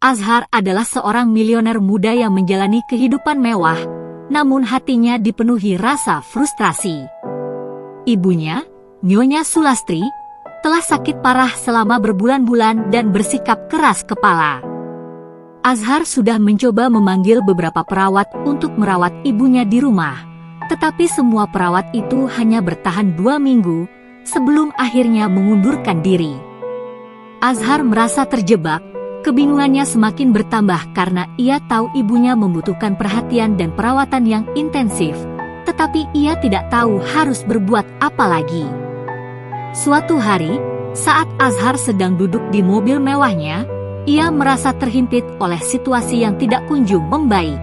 Azhar adalah seorang milioner muda yang menjalani kehidupan mewah, namun hatinya dipenuhi rasa frustrasi. Ibunya, Nyonya Sulastri, telah sakit parah selama berbulan-bulan dan bersikap keras kepala. Azhar sudah mencoba memanggil beberapa perawat untuk merawat ibunya di rumah, tetapi semua perawat itu hanya bertahan 2 minggu sebelum akhirnya mengundurkan diri. Azhar merasa terjebak, kebingungannya semakin bertambah karena ia tahu ibunya membutuhkan perhatian dan perawatan yang intensif, tetapi ia tidak tahu harus berbuat apa lagi. Suatu hari, saat Azhar sedang duduk di mobil mewahnya, ia merasa terhimpit oleh situasi yang tidak kunjung membaik.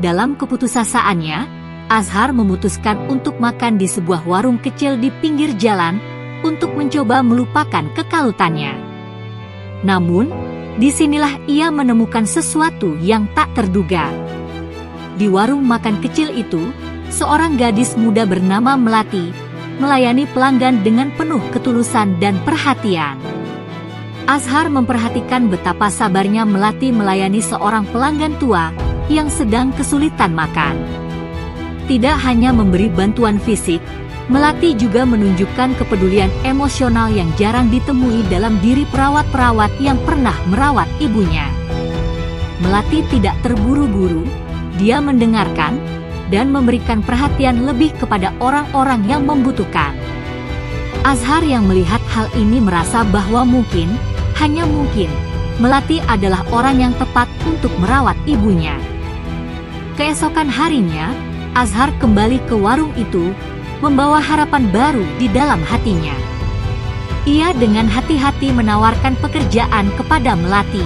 Dalam keputusasaan,nya, Azhar memutuskan untuk makan di sebuah warung kecil di pinggir jalan untuk mencoba melupakan kekalutannya. Namun, disinilah ia menemukan sesuatu yang tak terduga. Di warung makan kecil itu, seorang gadis muda bernama Melati melayani pelanggan dengan penuh ketulusan dan perhatian. Azhar memperhatikan betapa sabarnya Melati melayani seorang pelanggan tua yang sedang kesulitan makan. Tidak hanya memberi bantuan fisik, Melati juga menunjukkan kepedulian emosional yang jarang ditemui dalam diri perawat-perawat yang pernah merawat ibunya. Melati tidak terburu-buru, dia mendengarkan dan memberikan perhatian lebih kepada orang-orang yang membutuhkan. Azhar yang melihat hal ini merasa bahwa mungkin, hanya mungkin, Melati adalah orang yang tepat untuk merawat ibunya. Keesokan harinya, Azhar kembali ke warung itu, membawa harapan baru di dalam hatinya. Ia dengan hati-hati menawarkan pekerjaan kepada Melati.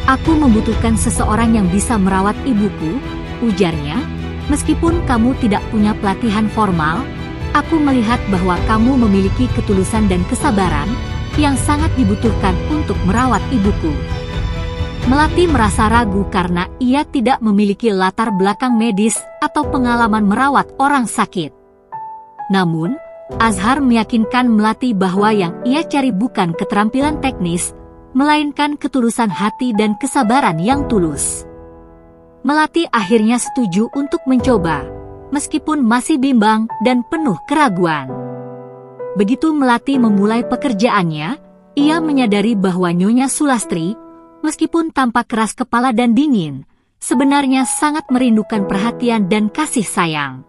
"Aku membutuhkan seseorang yang bisa merawat ibuku," ujarnya. "Meskipun kamu tidak punya pelatihan formal, aku melihat bahwa kamu memiliki ketulusan dan kesabaran yang sangat dibutuhkan untuk merawat ibuku." Melati merasa ragu karena ia tidak memiliki latar belakang medis atau pengalaman merawat orang sakit. Namun, Azhar meyakinkan Melati bahwa yang ia cari bukan keterampilan teknis, melainkan ketulusan hati dan kesabaran yang tulus. Melati akhirnya setuju untuk mencoba, meskipun masih bimbang dan penuh keraguan. Begitu Melati memulai pekerjaannya, ia menyadari bahwa Nyonya Sulastri, meskipun tampak keras kepala dan dingin, sebenarnya sangat merindukan perhatian dan kasih sayang.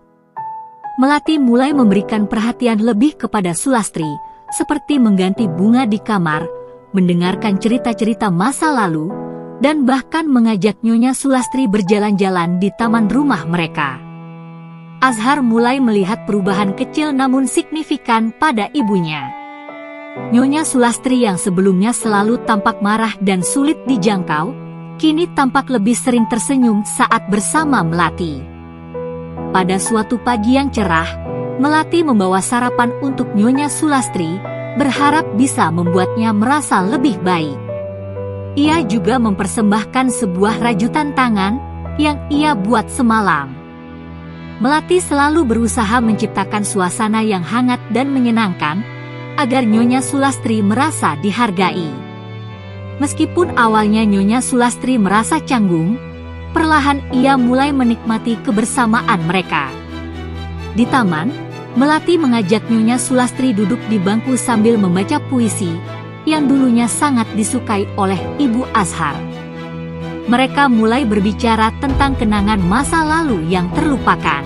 Melati mulai memberikan perhatian lebih kepada Sulastri, seperti mengganti bunga di kamar, mendengarkan cerita-cerita masa lalu, dan bahkan mengajak Nyonya Sulastri berjalan-jalan di taman rumah mereka. Azhar mulai melihat perubahan kecil namun signifikan pada ibunya. Nyonya Sulastri yang sebelumnya selalu tampak marah dan sulit dijangkau, kini tampak lebih sering tersenyum saat bersama Melati. Pada suatu pagi yang cerah, Melati membawa sarapan untuk Nyonya Sulastri, berharap bisa membuatnya merasa lebih baik. Ia juga mempersembahkan sebuah rajutan tangan yang ia buat semalam. Melati selalu berusaha menciptakan suasana yang hangat dan menyenangkan, agar Nyonya Sulastri merasa dihargai. Meskipun awalnya Nyonya Sulastri merasa canggung, perlahan ia mulai menikmati kebersamaan mereka. Di taman, Melati mengajak Nyonya Sulastri duduk di bangku sambil membaca puisi, yang dulunya sangat disukai oleh Ibu Azhar. Mereka mulai berbicara tentang kenangan masa lalu yang terlupakan.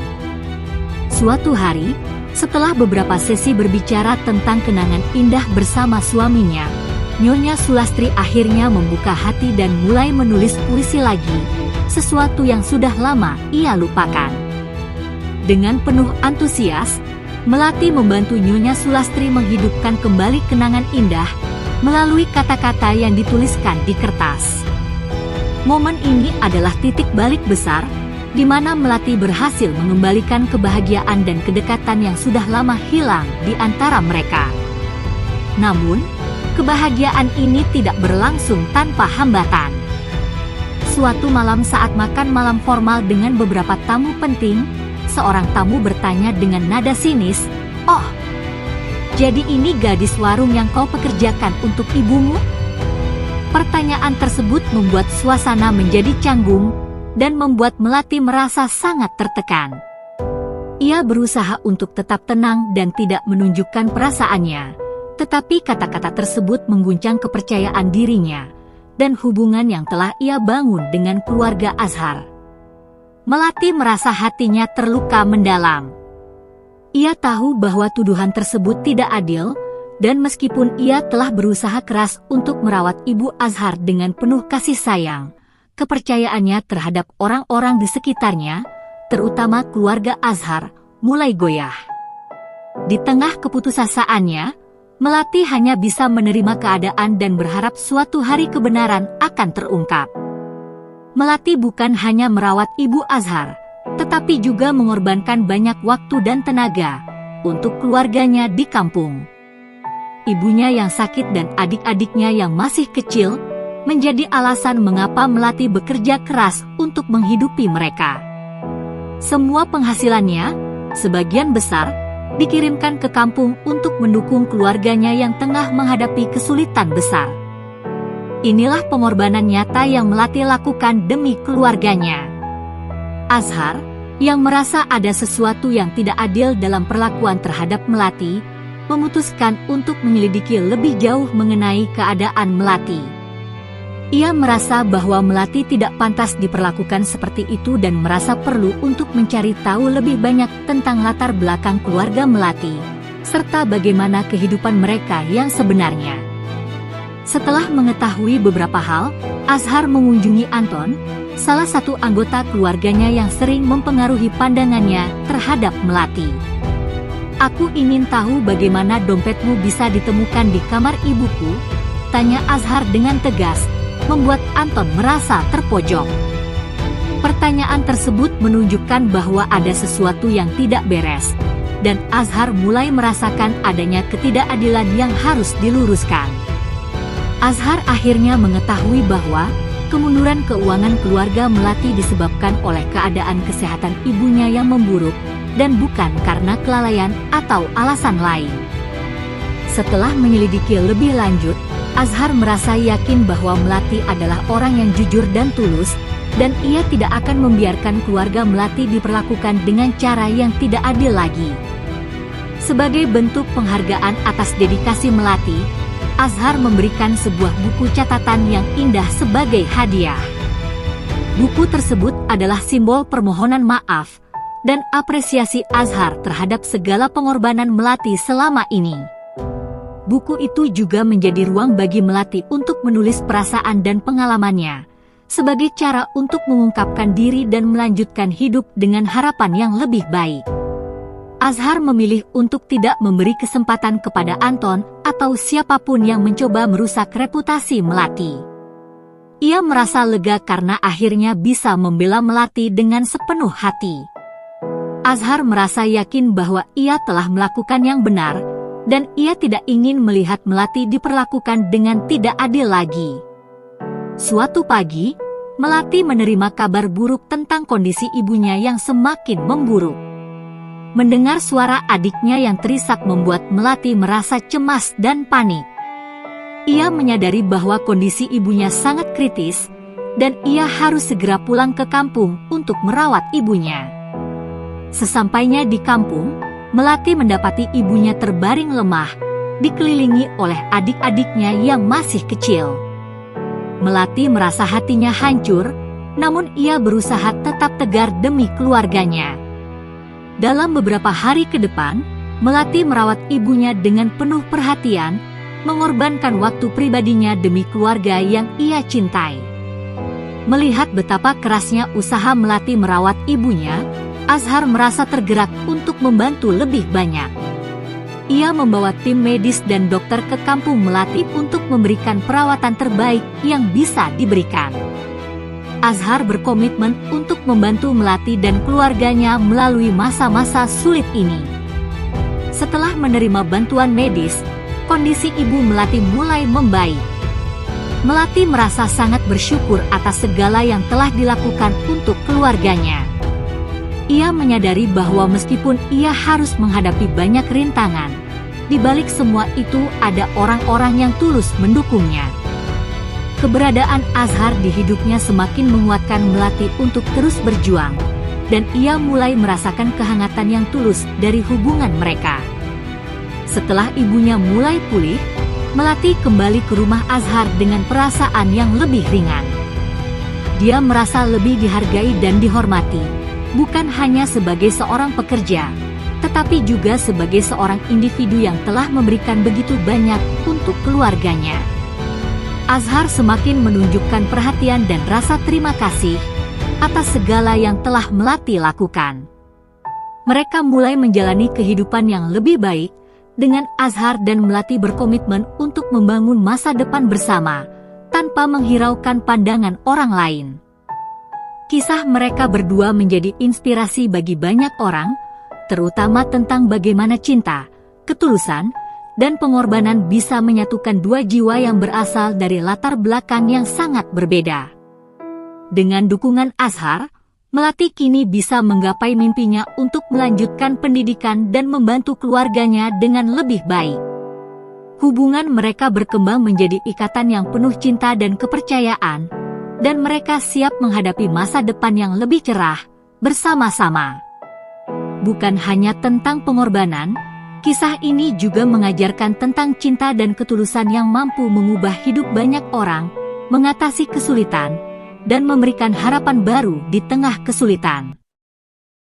Suatu hari, setelah beberapa sesi berbicara tentang kenangan indah bersama suaminya, Nyonya Sulastri akhirnya membuka hati dan mulai menulis puisi lagi, sesuatu yang sudah lama ia lupakan. Dengan penuh antusias, Melati membantu Nyonya Sulastri menghidupkan kembali kenangan indah melalui kata-kata yang dituliskan di kertas. Momen ini adalah titik balik besar, di mana Melati berhasil mengembalikan kebahagiaan dan kedekatan yang sudah lama hilang di antara mereka. Namun, kebahagiaan ini tidak berlangsung tanpa hambatan. Suatu malam saat makan malam formal dengan beberapa tamu penting, seorang tamu bertanya dengan nada sinis, "Oh, jadi ini gadis warung yang kau pekerjakan untuk ibumu?" Pertanyaan tersebut membuat suasana menjadi canggung dan membuat Melati merasa sangat tertekan. Ia berusaha untuk tetap tenang dan tidak menunjukkan perasaannya, tetapi kata-kata tersebut mengguncang kepercayaan dirinya dan hubungan yang telah ia bangun dengan keluarga Azhar. Melati merasa hatinya terluka mendalam. Ia tahu bahwa tuduhan tersebut tidak adil, dan meskipun ia telah berusaha keras untuk merawat Ibu Azhar dengan penuh kasih sayang, kepercayaannya terhadap orang-orang di sekitarnya, terutama keluarga Azhar, mulai goyah. Di tengah keputusasaan,nya Melati hanya bisa menerima keadaan dan berharap suatu hari kebenaran akan terungkap. Melati bukan hanya merawat Ibu Azhar, tetapi juga mengorbankan banyak waktu dan tenaga untuk keluarganya di kampung. Ibunya yang sakit dan adik-adiknya yang masih kecil menjadi alasan mengapa Melati bekerja keras untuk menghidupi mereka. Semua penghasilannya, sebagian besar, dikirimkan ke kampung untuk mendukung keluarganya yang tengah menghadapi kesulitan besar. Inilah pengorbanan nyata yang Melati lakukan demi keluarganya. Azhar, yang merasa ada sesuatu yang tidak adil dalam perlakuan terhadap Melati, memutuskan untuk menyelidiki lebih jauh mengenai keadaan Melati. Ia merasa bahwa Melati tidak pantas diperlakukan seperti itu dan merasa perlu untuk mencari tahu lebih banyak tentang latar belakang keluarga Melati, serta bagaimana kehidupan mereka yang sebenarnya. Setelah mengetahui beberapa hal, Azhar mengunjungi Anton, salah satu anggota keluarganya yang sering mempengaruhi pandangannya terhadap Melati. "Aku ingin tahu bagaimana dompetmu bisa ditemukan di kamar ibuku?" tanya Azhar dengan tegas, membuat Anton merasa terpojok. Pertanyaan tersebut menunjukkan bahwa ada sesuatu yang tidak beres, dan Azhar mulai merasakan adanya ketidakadilan yang harus diluruskan. Azhar akhirnya mengetahui bahwa kemunduran keuangan keluarga Melati disebabkan oleh keadaan kesehatan ibunya yang memburuk, dan bukan karena kelalaian atau alasan lain. Setelah menyelidiki lebih lanjut, Azhar merasa yakin bahwa Melati adalah orang yang jujur dan tulus, dan ia tidak akan membiarkan keluarga Melati diperlakukan dengan cara yang tidak adil lagi. Sebagai bentuk penghargaan atas dedikasi Melati, Azhar memberikan sebuah buku catatan yang indah sebagai hadiah. Buku tersebut adalah simbol permohonan maaf dan apresiasi Azhar terhadap segala pengorbanan Melati selama ini. Buku itu juga menjadi ruang bagi Melati untuk menulis perasaan dan pengalamannya, sebagai cara untuk mengungkapkan diri dan melanjutkan hidup dengan harapan yang lebih baik. Azhar memilih untuk tidak memberi kesempatan kepada Anton atau siapapun yang mencoba merusak reputasi Melati. Ia merasa lega karena akhirnya bisa membela Melati dengan sepenuh hati. Azhar merasa yakin bahwa ia telah melakukan yang benar, dan ia tidak ingin melihat Melati diperlakukan dengan tidak adil lagi. Suatu pagi, Melati menerima kabar buruk tentang kondisi ibunya yang semakin memburuk. Mendengar suara adiknya yang terisak membuat Melati merasa cemas dan panik. Ia menyadari bahwa kondisi ibunya sangat kritis, dan ia harus segera pulang ke kampung untuk merawat ibunya. Sesampainya di kampung, Melati mendapati ibunya terbaring lemah, dikelilingi oleh adik-adiknya yang masih kecil. Melati merasa hatinya hancur, namun ia berusaha tetap tegar demi keluarganya. Dalam beberapa hari ke depan, Melati merawat ibunya dengan penuh perhatian, mengorbankan waktu pribadinya demi keluarga yang ia cintai. Melihat betapa kerasnya usaha Melati merawat ibunya, Azhar merasa tergerak untuk membantu lebih banyak. Ia membawa tim medis dan dokter ke kampung Melati untuk memberikan perawatan terbaik yang bisa diberikan. Azhar berkomitmen untuk membantu Melati dan keluarganya melalui masa-masa sulit ini. Setelah menerima bantuan medis, kondisi ibu Melati mulai membaik. Melati merasa sangat bersyukur atas segala yang telah dilakukan untuk keluarganya. Ia menyadari bahwa meskipun ia harus menghadapi banyak rintangan, di balik semua itu ada orang-orang yang tulus mendukungnya. Keberadaan Azhar di hidupnya semakin menguatkan Melati untuk terus berjuang, dan ia mulai merasakan kehangatan yang tulus dari hubungan mereka. Setelah ibunya mulai pulih, Melati kembali ke rumah Azhar dengan perasaan yang lebih ringan. Dia merasa lebih dihargai dan dihormati, bukan hanya sebagai seorang pekerja, tetapi juga sebagai seorang individu yang telah memberikan begitu banyak untuk keluarganya. Azhar semakin menunjukkan perhatian dan rasa terima kasih atas segala yang telah Melati lakukan. Mereka mulai menjalani kehidupan yang lebih baik, dengan Azhar dan Melati berkomitmen untuk membangun masa depan bersama, tanpa menghiraukan pandangan orang lain. Kisah mereka berdua menjadi inspirasi bagi banyak orang, terutama tentang bagaimana cinta, ketulusan, dan pengorbanan bisa menyatukan dua jiwa yang berasal dari latar belakang yang sangat berbeda. Dengan dukungan Azhar, Melati kini bisa menggapai mimpinya untuk melanjutkan pendidikan dan membantu keluarganya dengan lebih baik. Hubungan mereka berkembang menjadi ikatan yang penuh cinta dan kepercayaan, dan mereka siap menghadapi masa depan yang lebih cerah bersama-sama. Bukan hanya tentang pengorbanan, kisah ini juga mengajarkan tentang cinta dan ketulusan yang mampu mengubah hidup banyak orang, mengatasi kesulitan, dan memberikan harapan baru di tengah kesulitan.